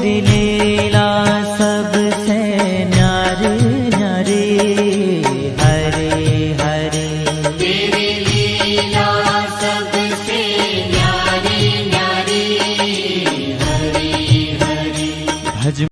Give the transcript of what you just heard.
तेरी लीला सबसे न्यारी न्यारी, हरे हरे तेरी लीला सबसे न्यारी न्यारी, हरे हरे। भज